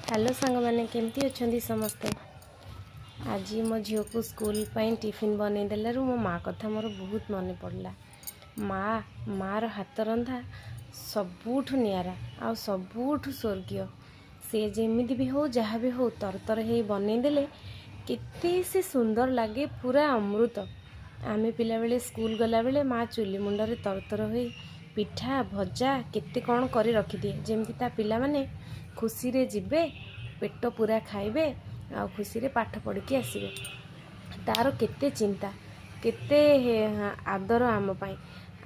Hello सांग मैंने केमती अच्छा समस्ते। आज मो झील को स्कूल टिफिन बनई देलु मो माँ कथा मोर बहुत मन पड़ला। माँ हाथ रंधा सबुठ नियारा आ सबुठ स्वर्गीय। से जेमिति भी हो जहाँ भी हो तरतर हे बनई देले केते से सुंदर लगे, पूरा अमृत। आमे पिला बेले स्कूल गला बेले माँ चुली मुंडरे तरतर हो पिठा भजा केते कौन करी रखी दिए, जेमती ता पिला माने खुशी रे जिबे, पेट पूरा खाइबे आ खुशी रे पाठ पढ़ के आसबे। तार केते चिंता केते आदर आम पाई।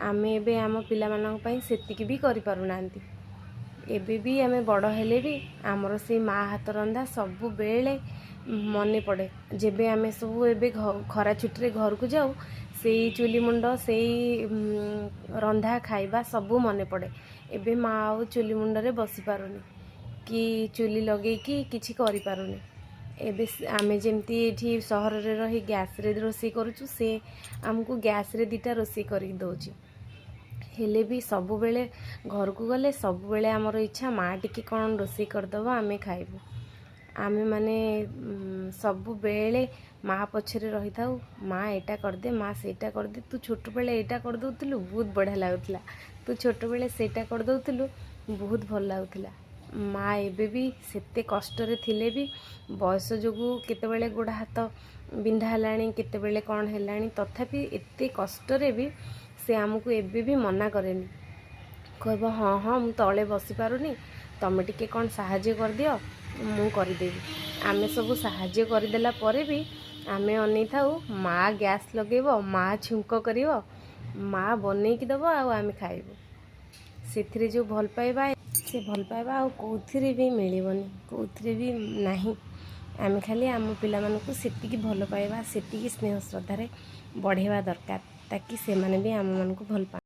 आमे एबे आम पिला मानन पाई सेतिकी भी करि पारु नांती। एबे भी आमे बड़ हेले भी आमर से माँ हाथ रंधा सबु बेले मने पड़े। जेबे आमे सब एबे खरा छुट्टी रे घर को जाऊ, से चुली मुंड से रंधा खाइबा सबू मने पड़े। एबे माँ आउ चुली मुंड रे बसी पारुनी कि चुली लगे कि किछि करि पारुनी। एबे आमे जेमती एठी सहर रे रही गैस रे रोषे करूछु, से हमको गैस रे दीटा रोषे करी दउची। हेले भी सबु बेले घर को गले सबु बेले हमर इच्छा माँ टिके कौन रोषे करदबो आमे खाइबू। आमे माने सबु बेले माँ पछरे रही थाऊ, माँ एटा कर दे, माँ सेटा कर दे। तू छोट बेले एटा कर दउतलु बहुत बढ़िया लागुतला, तू छोट बेले सेटा कर दउतलु बहुत भल लागुतला। माँ एबे भी सेते कष्ट रे थिले भी बयस जोगु केतेबेले गोड़ हाथ बिंधा हलाणी, केतेबेले कौन हेलाणी, तथापि एते कष्ट रे भी से आमको एबे भी मना करेनी। कहब हाँ हाँ मु तले बसी पारुनी, तमे टिके कौन साहाଯ୍य कर दियो मु करदेवी। आमे सब साहाଯ୍य करदेला परे भी आमे अनै थाऊ माँ गैस लगेबो, माँ छुंक करिवो, माँ बनेकी दबो आ आमे खाइबो। सेथिरे जो भल पाइबा से भल पाइबा आ कोथिरे भी मिलिबनी, कोथिरे भी नाही। आमे खाली आम पिला मानकु सेतिकी भल पाइबा, सेतिकी स्नेह श्रद्धा रे बढ़ेवा दरकार, ताकि से माने भी आम मानकु भल पा।